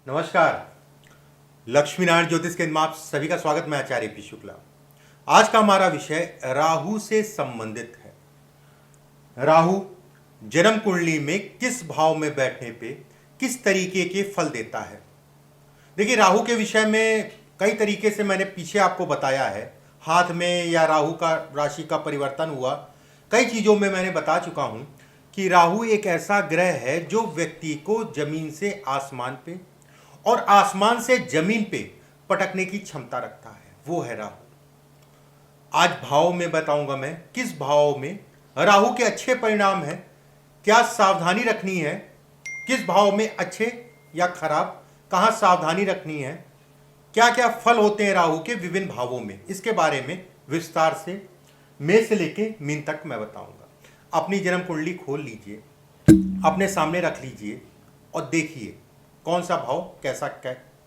नमस्कार। लक्ष्मी नारायण ज्योतिष केंद्र में आप सभी का स्वागत। मैं आचार्य पी शुक्ला। आज का हमारा विषय राहु से संबंधित है। राहु जन्म कुंडली में किस भाव में बैठने पे किस तरीके के फल देता है। देखिए, राहु के विषय में कई तरीके से मैंने पीछे आपको बताया है। हाथ में या राहु का राशि का परिवर्तन हुआ, कई चीज़ों में मैंने बता चुका हूं कि राहु एक ऐसा ग्रह है जो व्यक्ति को जमीन से आसमान पे और आसमान से जमीन पे पटकने की क्षमता रखता है। वो है राहु। आज भाव में बताऊंगा मैं किस भाव में राहु के अच्छे परिणाम हैं, क्या सावधानी रखनी है, किस भाव में अच्छे या खराब, कहाँ सावधानी रखनी है, क्या क्या फल होते हैं राहु के विभिन्न भावों में, इसके बारे में विस्तार से मेष से लेके मीन तक मैं बताऊंगा। अपनी जन्म कुंडली खोल लीजिए, अपने सामने रख लीजिए और देखिए कौन सा भाव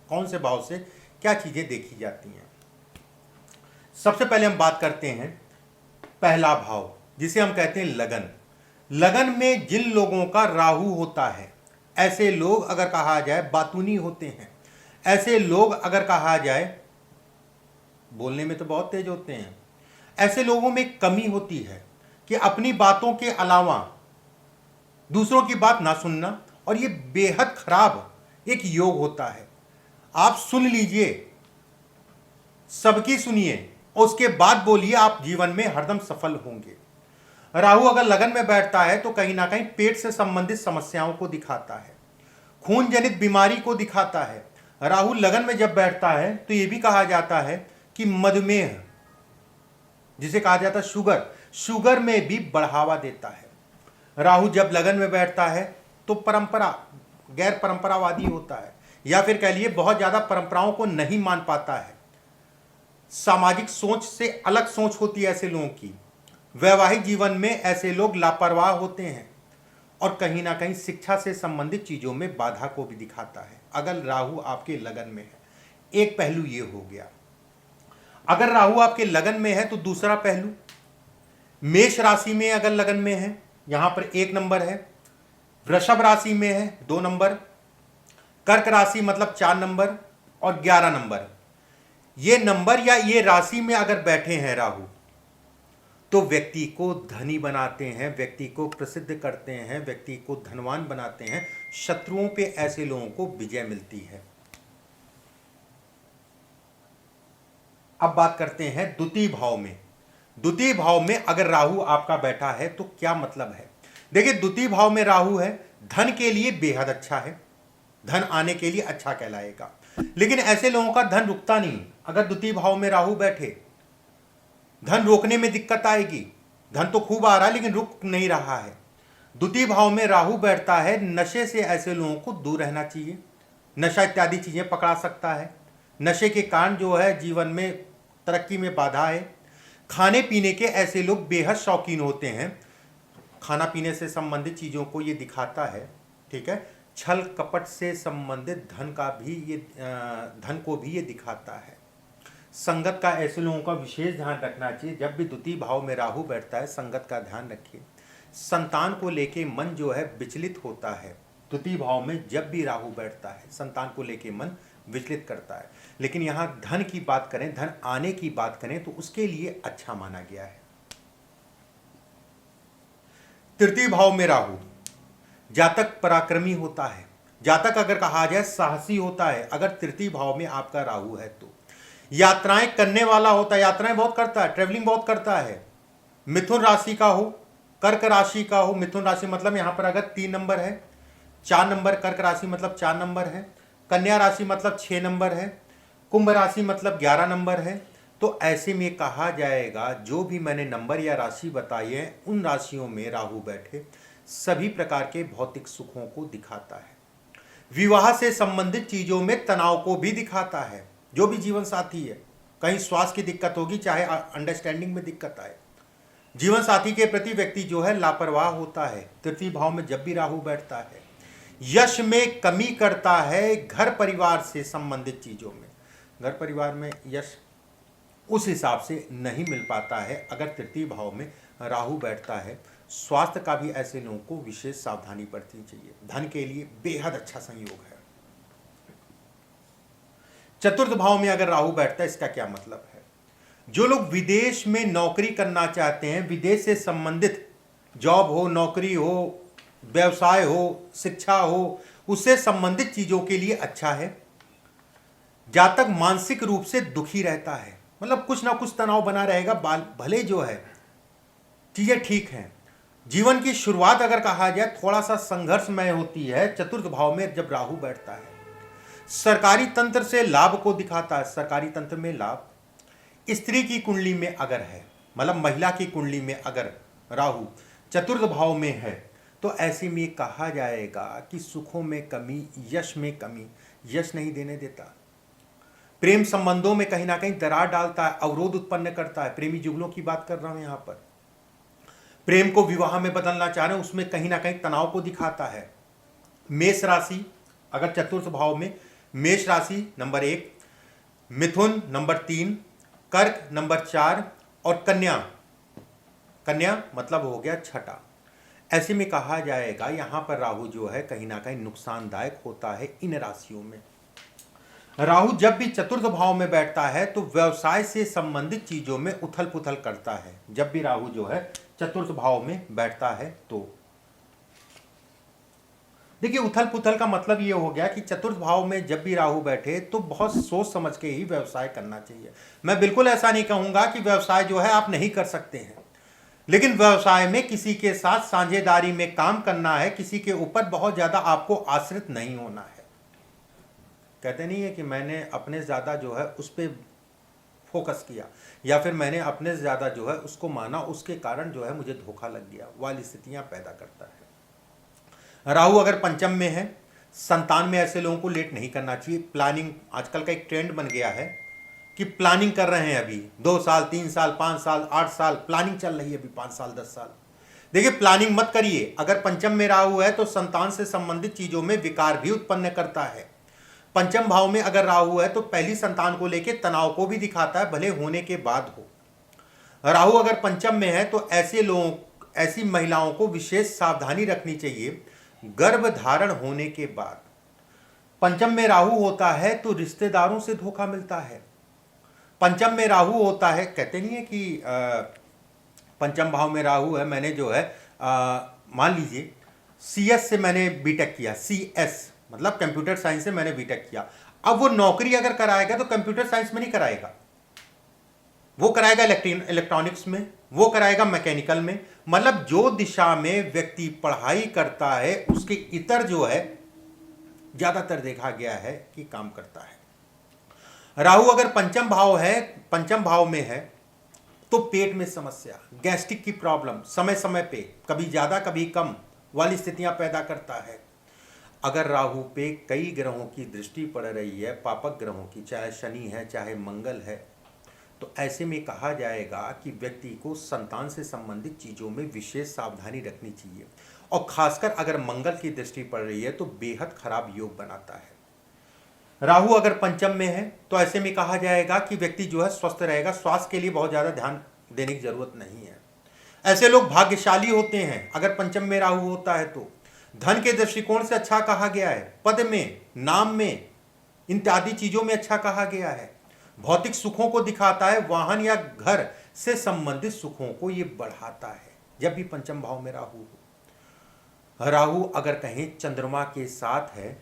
कौन से भाव से क्या चीजें देखी जाती हैं। सबसे पहले हम बात करते हैं पहला भाव, जिसे हम कहते हैं लगन। लगन में जिन लोगों का राहु होता है, ऐसे लोग अगर कहा जाए बातूनी होते हैं। ऐसे लोग अगर कहा जाए बोलने में तो बहुत तेज होते हैं। ऐसे लोगों में कमी होती है कि अपनी बातों के अलावा दूसरों की बात ना सुनना, और ये बेहद खराब एक योग होता है। आप सुन लीजिए, सबकी सुनिए और उसके बाद बोलिए, आप जीवन में हरदम सफल होंगे। राहु अगर लगन में बैठता है तो कहीं ना कहीं पेट से संबंधित समस्याओं को दिखाता है, खून जनित बीमारी को दिखाता है। राहु लगन में जब बैठता है तो यह भी कहा जाता है कि मधुमेह, जिसे कहा जाता है शुगर में भी बढ़ावा देता है। राहु जब लगन में बैठता है तो गैर परंपरावादी होता है, या फिर कह लिए बहुत ज्यादा परंपराओं को नहीं मान पाता है। सामाजिक सोच से अलग सोच होती है ऐसे लोगों की। वैवाहिक जीवन में ऐसे लोग लापरवाह होते हैं और कहीं ना कहीं शिक्षा से संबंधित चीजों में बाधा को भी दिखाता है अगर राहु आपके लगन में है। एक पहलू ये हो गया। अगर राहु आपके लगन में है तो दूसरा पहलू, मेष राशि में अगर लगन में है, यहां पर 1 नंबर है। वृषभ राशि में है 2 नंबर। कर्क राशि मतलब 4 नंबर और 11 नंबर। ये नंबर या ये राशि में अगर बैठे हैं राहु तो व्यक्ति को धनी बनाते हैं, व्यक्ति को प्रसिद्ध करते हैं, व्यक्ति को धनवान बनाते हैं। शत्रुओं पे ऐसे लोगों को विजय मिलती है। अब बात करते हैं द्वितीय भाव में। द्वितीय भाव में अगर राहु आपका बैठा है तो क्या मतलब है। देखिए, द्वितीय भाव में राहु है, धन के लिए बेहद अच्छा है, धन आने के लिए अच्छा कहलाएगा। लेकिन ऐसे लोगों का धन रुकता नहीं। अगर द्वितीय भाव में राहु बैठे, धन रोकने में दिक्कत आएगी। धन तो खूब आ रहा है लेकिन रुक नहीं रहा है। द्वितीय भाव में राहु बैठता है, नशे से ऐसे लोगों को दूर रहना चाहिए। नशा इत्यादि चीजें पकड़ा सकता है। नशे के कारण जो है जीवन में तरक्की में बाधा है। खाने पीने के ऐसे लोग बेहद शौकीन होते हैं। खाना पीने से संबंधित चीज़ों को ये दिखाता है। ठीक है, छल कपट से संबंधित धन को भी ये दिखाता है। संगत का ऐसे लोगों का विशेष ध्यान रखना चाहिए। जब भी द्वितीय भाव में राहु बैठता है, संगत का ध्यान रखिए। संतान को लेके मन जो है विचलित होता है। द्वितीय भाव में जब भी राहु बैठता है, संतान को लेके मन विचलित करता है। लेकिन यहाँ धन की बात करें, धन आने की बात करें तो उसके लिए अच्छा माना गया है। तृतीय भाव में राहु, जातक पराक्रमी होता है। जातक अगर कहा जाए साहसी होता है। अगर तृतीय भाव में आपका राहु है तो यात्राएं करने वाला होता है, यात्राएं बहुत करता है, ट्रेवलिंग बहुत करता है। मिथुन राशि का हो, कर्क राशि का हो। मिथुन राशि मतलब यहां पर अगर 3 नंबर है, 4 नंबर। कर्क राशि मतलब 4 नंबर है। कन्या राशि मतलब 6 नंबर है। कुंभ राशि मतलब 11 नंबर है। तो ऐसे में कहा जाएगा जो भी मैंने नंबर या राशि बताई है, उन राशियों में राहु बैठे सभी प्रकार के भौतिक सुखों को दिखाता है। विवाह से संबंधित चीजों में तनाव को भी दिखाता है। जो भी जीवन साथी है, कहीं स्वास्थ्य की दिक्कत होगी, चाहे अंडरस्टैंडिंग में दिक्कत आए। जीवन साथी के प्रति व्यक्ति जो है लापरवाह होता है। तृतीय भाव में जब भी राहु बैठता है, यश में कमी करता है। घर परिवार से संबंधित चीजों में, घर परिवार में यश उस हिसाब से नहीं मिल पाता है अगर तृतीय भाव में राहु बैठता है। स्वास्थ्य का भी ऐसे लोगों को विशेष सावधानी बरतनी चाहिए। धन के लिए बेहद अच्छा संयोग है। चतुर्थ भाव में अगर राहु बैठता है इसका क्या मतलब है? जो लोग विदेश में नौकरी करना चाहते हैं, विदेश से संबंधित जॉब हो, नौकरी हो, व्यवसाय हो, शिक्षा हो, उससे संबंधित चीजों के लिए अच्छा है। जातक मानसिक रूप से दुखी रहता है, मतलब कुछ ना कुछ तनाव बना रहेगा, भले जो है चीजें ठीक हैं। जीवन की शुरुआत अगर कहा जाए थोड़ा सा संघर्षमय होती है चतुर्थ भाव में जब राहु बैठता है। सरकारी तंत्र से लाभ को दिखाता है, सरकारी तंत्र में लाभ। स्त्री की कुंडली में अगर है, मतलब महिला की कुंडली में अगर राहु चतुर्थ भाव में है, तो ऐसे में कहा जाएगा कि सुखों में कमी, यश में कमी, यश नहीं देने देता। प्रेम संबंधों में कहीं ना कहीं दरार डालता है, अवरोध उत्पन्न करता है। प्रेमी जुगलों की बात कर रहा हूं यहां पर। प्रेम को विवाह में बदलना चाह रहे हैं, उसमें कहीं ना कहीं तनाव को दिखाता है। मेष राशि अगर चतुर्थ भाव में, मेष राशि नंबर 1, मिथुन नंबर 3, कर्क नंबर 4 और कन्या, कन्या मतलब हो गया छठा। ऐसे में कहा जाएगा यहां पर राहु जो है कहीं ना कहीं नुकसानदायक होता है इन राशियों में। राहु जब भी चतुर्थ भाव में बैठता है तो व्यवसाय से संबंधित चीजों में उथल पुथल करता है। जब भी राहु जो है चतुर्थ भाव में बैठता है तो देखिए, उथल पुथल का मतलब ये हो गया कि चतुर्थ भाव में जब भी राहु बैठे तो बहुत सोच समझ के ही व्यवसाय करना चाहिए। मैं बिल्कुल ऐसा नहीं कहूंगा कि व्यवसाय जो है आप नहीं कर सकते हैं, लेकिन व्यवसाय में किसी के साथ साझेदारी में काम करना है, किसी के ऊपर बहुत ज्यादा आपको आश्रित नहीं होना है। कहते नहीं है कि मैंने अपने से ज्यादा जो है उस पर फोकस किया, या फिर मैंने अपने से ज्यादा जो है उसको माना, उसके कारण जो है मुझे धोखा लग गया, वाली स्थितियां पैदा करता है। राहु अगर पंचम में है, संतान में ऐसे लोगों को लेट नहीं करना चाहिए। प्लानिंग आजकल का एक ट्रेंड बन गया है कि प्लानिंग कर रहे हैं, अभी 2 साल 3 साल 5 साल 8 साल प्लानिंग चल रही है, अभी 5 साल 10 साल। देखिए, प्लानिंग मत करिए। अगर पंचम में राहु है तो संतान से संबंधित चीजों में विकार भी उत्पन्न करता है। पंचम भाव में अगर राहु है तो पहली संतान को लेकर तनाव को भी दिखाता है, भले होने के बाद हो। राहु अगर पंचम में है तो ऐसे लोगों, ऐसी महिलाओं को विशेष सावधानी रखनी चाहिए गर्भ धारण होने के बाद। पंचम में राहु होता है तो रिश्तेदारों से धोखा मिलता है। पंचम में राहु होता है, कहते नहीं है कि पंचम भाव में राहु है, मैंने जो है मान लीजिए CS से मैंने बीटेक किया, CS मतलब कंप्यूटर साइंस से मैंने बीटेक किया। अब वो नौकरी अगर कराएगा तो कंप्यूटर साइंस में नहीं कराएगा, वो कराएगा इलेक्ट्रॉनिक्स में, वो कराएगा मैकेनिकल में। मतलब जो दिशा में व्यक्ति पढ़ाई करता है उसके इतर जो है ज्यादातर देखा गया है कि काम करता है। राहु अगर पंचम भाव है, पंचम भाव में है तो पेट में समस्या, गैस्ट्रिक की प्रॉब्लम समय समय पे कभी ज्यादा कभी कम वाली स्थितियां पैदा करता है। अगर राहु पे कई ग्रहों की दृष्टि पड़ रही है, पापक ग्रहों की, चाहे शनि है चाहे मंगल है, तो ऐसे में कहा जाएगा कि व्यक्ति को संतान से संबंधित चीजों में विशेष सावधानी रखनी चाहिए। और खासकर अगर मंगल की दृष्टि पड़ रही है तो बेहद खराब योग बनाता है। राहु अगर पंचम में है तो ऐसे में कहा जाएगा कि व्यक्ति जो है स्वस्थ रहेगा, स्वास्थ्य के लिए बहुत ज्यादा ध्यान देने की जरूरत नहीं है। ऐसे लोग भाग्यशाली होते हैं अगर पंचम में राहु होता है तो। धन के दृष्टिकोण से अच्छा कहा गया है, पद में, नाम में, इत्यादि चीजों में अच्छा कहा गया है। भौतिक सुखों को दिखाता है, वाहन या घर से संबंधित सुखों को ये बढ़ाता है जब भी पंचम भाव में राहु हो। राहु अगर कहीं चंद्रमा के साथ है,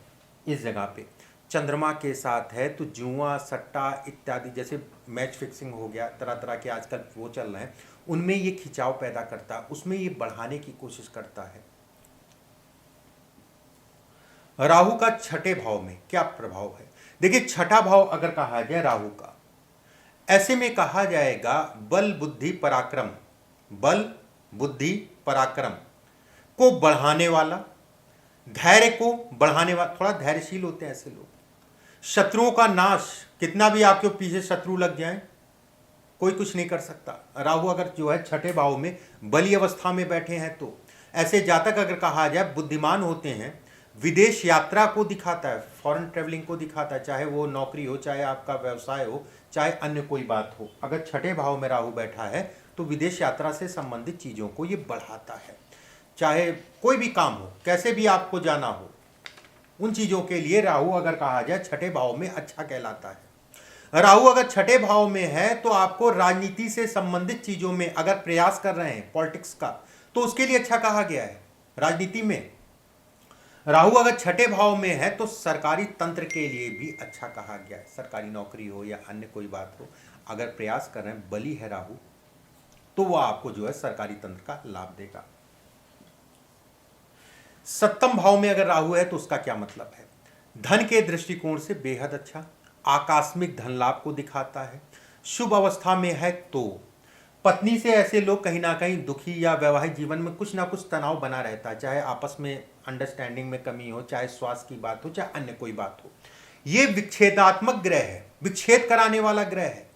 इस जगह पे चंद्रमा के साथ है तो जुआ सट्टा इत्यादि जैसे मैच फिक्सिंग हो गया, तरह तरह के आजकल वो चल रहे हैं, उनमें ये खिंचाव पैदा करता है, उसमें ये बढ़ाने की कोशिश करता है। राहु का छठे भाव में क्या प्रभाव है? देखिए, छठा भाव अगर कहा जाए राहु का, ऐसे में कहा जाएगा बल बुद्धि पराक्रम, बल बुद्धि पराक्रम को बढ़ाने वाला, धैर्य को बढ़ाने वाला, थोड़ा धैर्यशील होते हैं ऐसे लोग। शत्रुओं का नाश, कितना भी आपके पीछे शत्रु लग जाए कोई कुछ नहीं कर सकता। राहु अगर जो है छठे भाव में बली अवस्था में बैठे हैं तो ऐसे जातक अगर कहा जाए बुद्धिमान होते हैं। विदेश यात्रा को दिखाता है, फॉरेन ट्रेवलिंग को दिखाता है, चाहे वो नौकरी हो, चाहे आपका व्यवसाय हो, चाहे अन्य कोई बात हो। अगर छठे भाव में राहु बैठा है तो विदेश यात्रा से संबंधित चीजों को ये बढ़ाता है। चाहे कोई भी काम हो, कैसे भी आपको जाना हो, उन चीजों के लिए राहु अगर कहा जाए छठे भाव में अच्छा कहलाता है। राहु अगर छठे भाव में है तो आपको राजनीति से संबंधित चीजों में अगर प्रयास कर रहे हैं पॉलिटिक्स का, तो उसके लिए अच्छा कहा गया है। राजनीति में राहु अगर छठे भाव में है तो सरकारी तंत्र के लिए भी अच्छा कहा गया है। सरकारी नौकरी हो या अन्य कोई बात हो, अगर प्रयास कर रहे हैं, बली है राहु, तो वह आपको जो है सरकारी तंत्र का लाभ देगा। सप्तम भाव में अगर राहु है तो उसका क्या मतलब है? धन के दृष्टिकोण से बेहद अच्छा, आकस्मिक धन लाभ को दिखाता है। शुभ अवस्था में है तो पत्नी से ऐसे लोग कहीं ना कहीं दुखी या वैवाहिक जीवन में कुछ ना कुछ तनाव बना रहता है, चाहे आपस में अंडरस्टैंडिंग में कमी हो, चाहे स्वास्थ्य की बात हो, चाहे अन्य कोई बात हो। यह विच्छेदात्मक ग्रह है, विच्छेद कराने वाला ग्रह है।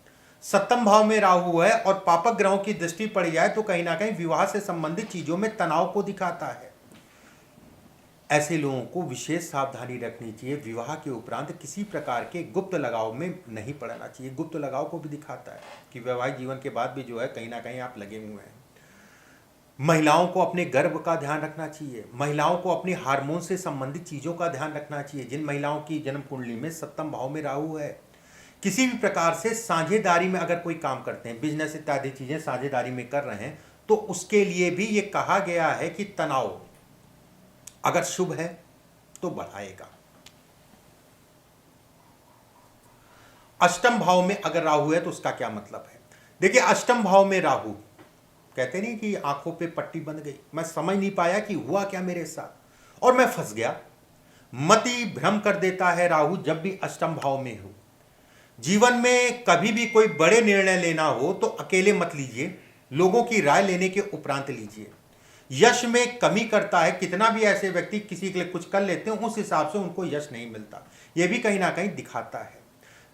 सप्तम भाव में राहु है और पापक ग्रहों की दृष्टि पड़ जाए तो कहीं ना कहीं विवाह से संबंधित चीजों में तनाव को दिखाता है। ऐसे लोगों को विशेष सावधानी रखनी चाहिए। विवाह के उपरांत किसी प्रकार के गुप्त लगाव में नहीं पड़ना चाहिए। गुप्त लगाव को भी दिखाता है कि वैवाहिक जीवन के बाद भी जो है कहीं ना कहीं आप लगे हुए हैं। महिलाओं को अपने गर्भ का ध्यान रखना चाहिए। महिलाओं को अपने हार्मोन से संबंधित चीज़ों का ध्यान रखना चाहिए। जिन महिलाओं की जन्म कुंडली में सप्तम भाव में राहु है, किसी भी प्रकार से साझेदारी में अगर कोई काम करते हैं, बिजनेस इत्यादि चीज़ें साझेदारी में कर रहे हैं, तो उसके लिए भी ये कहा गया है कि तनाव अगर शुभ है तो बढ़ाएगा। अष्टम भाव में अगर राहु है तो उसका क्या मतलब है? देखिए, अष्टम भाव में राहु, कहते नहीं कि आंखों पे पट्टी बंध गई, मैं समझ नहीं पाया कि हुआ क्या मेरे साथ और मैं फंस गया। मति भ्रम कर देता है राहु जब भी अष्टम भाव में हो। जीवन में कभी भी कोई बड़े निर्णय लेना हो तो अकेले मत लीजिए, लोगों की राय लेने के उपरांत लीजिए। यश में कमी करता है। कितना भी ऐसे व्यक्ति किसी के लिए कुछ कर लेते हैं, उस हिसाब से उनको यश नहीं मिलता, यह भी कहीं ना कहीं दिखाता है।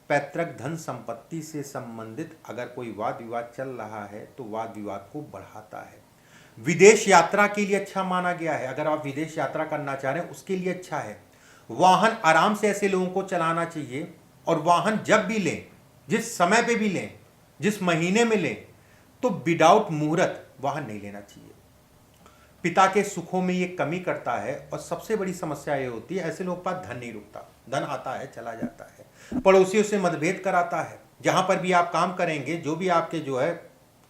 पैतृक धन संपत्ति से संबंधित अगर कोई वाद विवाद चल रहा है तो वाद विवाद को बढ़ाता है। विदेश यात्रा के लिए अच्छा माना गया है। अगर आप विदेश यात्रा करना चाह रहे हैं उसके लिए अच्छा है। वाहन आराम से ऐसे लोगों को चलाना चाहिए, और वाहन जब भी लें, जिस समय पे भी लें, जिस महीने में लें, तो विदाउट मुहूर्त वाहन नहीं लेना चाहिए। पिता के सुखों में ये कमी करता है, और सबसे बड़ी समस्या ये होती है ऐसे लोगों के पास धन नहीं रुकता। धन आता है चला जाता है, पड़ोसियों से मतभेद कराता है। जहां पर भी आप काम करेंगे, जो भी आपके जो है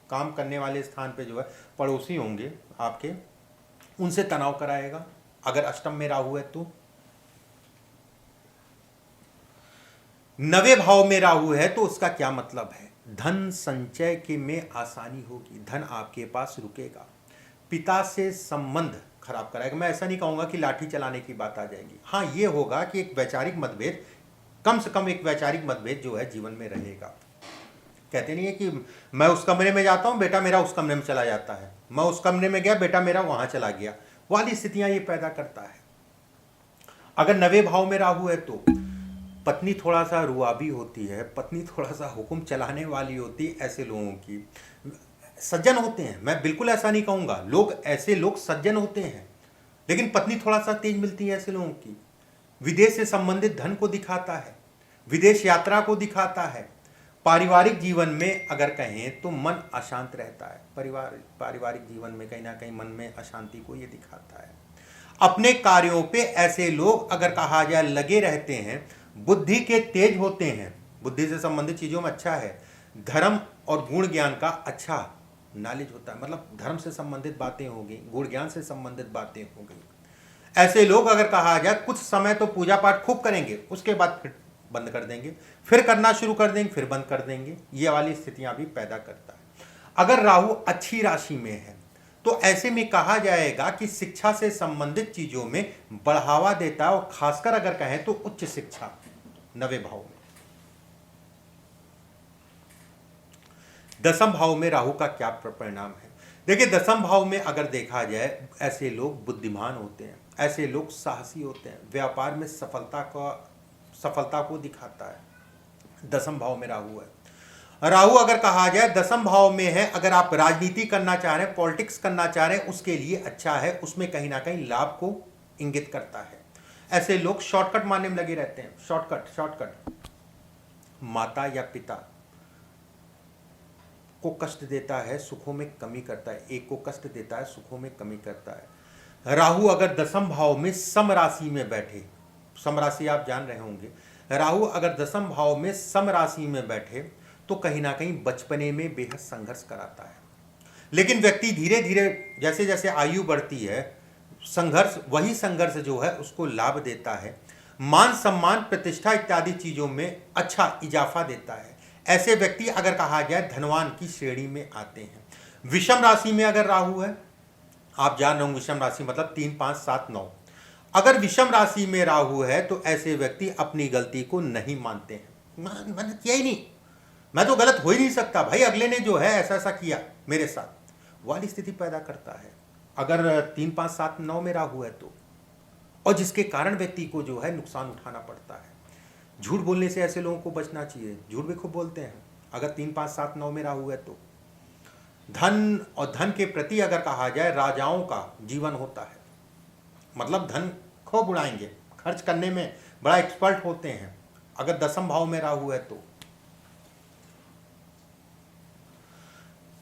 काम करने वाले स्थान पे जो है पड़ोसी होंगे आपके, उनसे तनाव कराएगा अगर अष्टम में राहु है तो। नवे भाव में राहु है तो उसका क्या मतलब है? धन संचय के में आसानी होगी, धन आपके पास रुकेगा। पिता से संबंध खराब कराएगा। मैं ऐसा नहीं कहूंगा कि लाठी चलाने की बात आ जाएगी। हाँ, ये होगा कि एक वैचारिक मतभेद, कम से कम एक वैचारिक मतभेद जो है जीवन में रहेगा। कहते नहीं है कि मैं उस कमरे में जाता हूं, बेटा मेरा उस कमरे में चला जाता है, मैं उस कमरे में गया, बेटा मेरा वहां चला गया, वाली स्थितियां ये पैदा करता है। अगर नवे भाव में राहु है तो पत्नी थोड़ा सा रुआबी होती है, पत्नी थोड़ा सा हुक्म चलाने वाली होती है। ऐसे लोगों की सज्जन होते हैं, मैं बिल्कुल ऐसा नहीं कहूंगा, ऐसे लोग सज्जन होते हैं, लेकिन पत्नी थोड़ा सा तेज मिलती है ऐसे लोगों की। विदेश से संबंधित धन को दिखाता है, विदेश यात्रा को दिखाता है। पारिवारिक जीवन में अगर कहें तो मन अशांत रहता है। पारिवारिक जीवन में कहीं ना कहीं मन में अशांति को ये दिखाता है। अपने कार्यों पे ऐसे लोग अगर कहा जाए लगे रहते हैं, बुद्धि के तेज होते हैं, बुद्धि से संबंधित चीजों में अच्छा है। धर्म और गुण ज्ञान का अच्छा नॉलेज होता है, मतलब धर्म से संबंधित बातें हो गई, गुण ज्ञान से संबंधित बातें हो गई। ऐसे लोग अगर कहा जाए कुछ समय तो पूजा पाठ खूब करेंगे, उसके बाद फिर बंद कर देंगे, फिर करना शुरू कर देंगे, फिर बंद कर देंगे। ये वाली स्थितियां भी पैदा करता है। अगर राहु अच्छी राशि में है तो ऐसे में कहा जाएगा कि शिक्षा से संबंधित चीजों में बढ़ावा देता है, और खासकर अगर कहें तो उच्च शिक्षा नवे भाव में। दसम भाव में राहु का क्या परिणाम है? देखिए, दसम भाव में अगर देखा जाए, ऐसे लोग बुद्धिमान होते हैं, ऐसे लोग साहसी होते हैं, व्यापार में सफलता को दिखाता है। दसम भाव में राहु है। राहु अगर कहा जाए दसम भाव में है, अगर आप राजनीति करना चाह रहे हैं, पॉलिटिक्स करना चाह रहे हैं, उसके लिए अच्छा है, उसमें कहीं ना कहीं लाभ को इंगित करता है। ऐसे लोग शॉर्टकट मारने में लगे रहते हैं, शॉर्टकट। माता या पिता को कष्ट देता है, सुखों में कमी करता है। एक को कष्ट देता है, सुखों में कमी करता है। राहु अगर दसम भाव में सम राशि में बैठे, सम राशि आप जान रहे होंगे, राहु अगर दसम भाव में सम राशि में बैठे तो कहीं ना कहीं बचपने में बेहद संघर्ष कराता है, लेकिन व्यक्ति धीरे धीरे जैसे जैसे आयु बढ़ती है वही संघर्ष जो है उसको लाभ देता है, मान सम्मान प्रतिष्ठा इत्यादि चीजों में अच्छा इजाफा देता है। ऐसे व्यक्ति अगर कहा जाए धनवान की श्रेणी में आते हैं। विषम राशि में अगर राहु है, आप जान रहे हो विषम राशि मतलब 3, 5, 7, 9, अगर विषम राशि में राहु है तो ऐसे व्यक्ति अपनी गलती को नहीं मानते हैं। मैंने किया ही नहीं, मैं तो गलत हो ही नहीं सकता भाई, अगले ने जो है ऐसा ऐसा किया मेरे साथ, वाली स्थिति पैदा करता है अगर 3, 5, 7, 9 में राहु है तो, और जिसके कारण व्यक्ति को जो है नुकसान उठाना पड़ता है। झूठ बोलने से ऐसे लोगों को बचना चाहिए, झूठ भी खूब बोलते हैं अगर 3, 5, 7, 9 में राहु है तो। धन और धन के प्रति अगर कहा जाए राजाओं का जीवन होता है, मतलब धन खूब उड़ाएंगे, खर्च करने में बड़ा एक्सपर्ट होते हैं अगर दसम भाव में राहु है तो।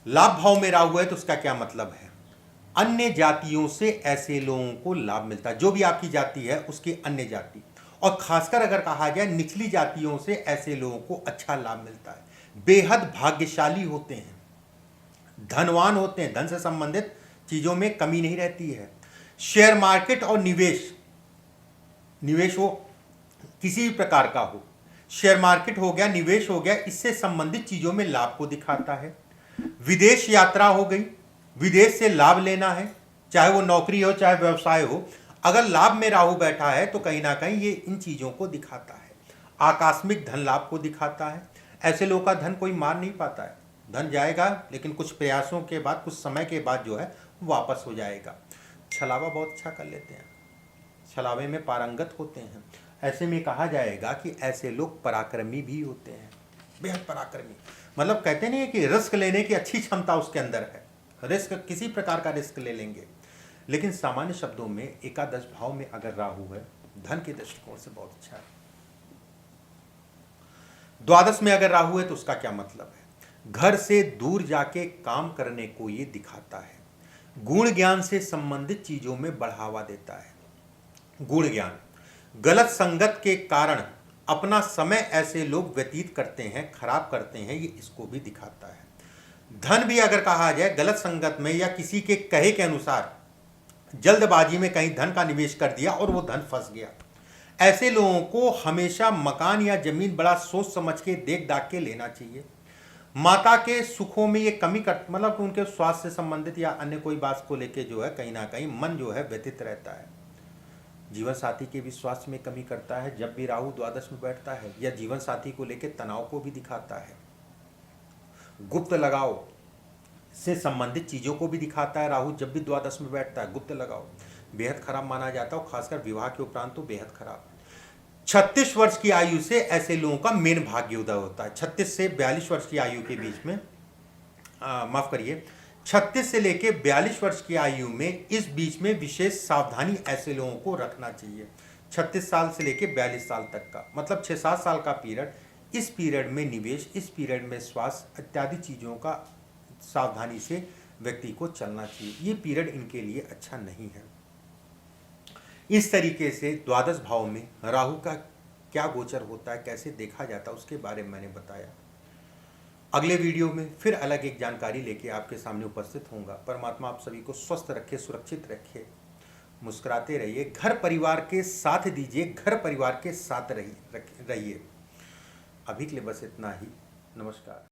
लाभ भाव में राहु है तो उसका क्या मतलब है, अन्य जातियों से ऐसे लोगों को लाभ मिलता है, जो भी आपकी जाति है उसकी अन्य जाति, और खासकर अगर कहा जाए निचली जातियों से ऐसे लोगों को अच्छा लाभ मिलता है। बेहद भाग्यशाली होते हैं, धनवान होते हैं, धन से संबंधित चीजों में कमी नहीं रहती है। शेयर मार्केट और निवेश हो किसी भी प्रकार का हो, शेयर मार्केट हो गया, निवेश हो गया, इससे संबंधित चीजों में लाभ को दिखाता है। विदेश यात्रा हो गई, विदेश से लाभ लेना है, चाहे वो नौकरी हो चाहे व्यवसाय हो, अगर लाभ में राहु बैठा है तो कहीं ना कहीं ये इन चीजों को दिखाता है। आकस्मिक धन लाभ को दिखाता है। ऐसे लोगों का धन कोई मार नहीं पाता है, धन जाएगा लेकिन कुछ प्रयासों के बाद, कुछ समय के बाद जो है वापस हो जाएगा। छलावा बहुत अच्छा कर लेते हैं, छलावे में पारंगत होते हैं। ऐसे में कहा जाएगा कि ऐसे लोग पराक्रमी भी होते हैं, बेहद पराक्रमी, मतलब कहते नहीं है कि रिस्क लेने की अच्छी क्षमता उसके अंदर है, रिस्क किसी प्रकार का रिस्क ले लेंगे। लेकिन सामान्य शब्दों में एकादश भाव में अगर राहु है धन के दृष्टिकोण से बहुत अच्छा है। द्वादश में अगर राहु है तो उसका क्या मतलब है, घर से दूर जाके काम करने को ये दिखाता है। गुण ज्ञान से संबंधित चीजों में बढ़ावा देता है। गुण ज्ञान, गलत संगत के कारण अपना समय ऐसे लोग व्यतीत करते हैं, खराब करते हैं, ये इसको भी दिखाता है। धन भी अगर कहा जाए गलत संगत में या किसी के कहे के अनुसार जल्दबाजी में कहीं धन का निवेश कर दिया और वो धन फंस गया, ऐसे लोगों को हमेशा मकान या जमीन बड़ा सोच समझ के देख दाख के लेना चाहिए। माता के सुखों में ये कमी कर, मतलब उनके स्वास्थ्य से संबंधित या अन्य कोई बात को लेके जो है कहीं ना कहीं मन जो है व्यतीत रहता है। जीवन साथी के भी स्वास्थ्य में कमी करता है जब भी राहु द्वादश में बैठता है, या जीवन साथी को लेकर तनाव को भी दिखाता है। गुप्त लगाव से संबंधित चीजों को भी दिखाता है राहु जब भी द्वादश में बैठता है। गुप्त लगाव बेहद खराब माना जाता है, खासकर विवाह के उपरांत तो बेहद खराब। 36 वर्ष की आयु से ऐसे लोगों का मेन भाग्योदय होता है। 36 से 42 वर्ष की आयु के बीच में, माफ करिए, 36 से लेके 42 वर्ष की आयु में, इस बीच में विशेष सावधानी ऐसे लोगों को रखना चाहिए। 36 साल से लेके 42 साल तक का मतलब 6-7 साल का पीरियड, इस पीरियड में निवेश, इस पीरियड में स्वास्थ्य इत्यादि चीज़ों का सावधानी से व्यक्ति को चलना चाहिए। ये पीरियड इनके लिए अच्छा नहीं है। इस तरीके से द्वादश भाव में राहु का क्या गोचर होता है, कैसे देखा जाता है, उसके बारे में मैंने बताया। अगले वीडियो में फिर अलग एक जानकारी लेके आपके सामने उपस्थित होऊंगा। परमात्मा आप सभी को स्वस्थ रखे, सुरक्षित रखे, मुस्कुराते रहिए, घर परिवार के साथ दीजिए, घर परिवार के साथ रहिए। अभी के लिए बस इतना ही। नमस्कार।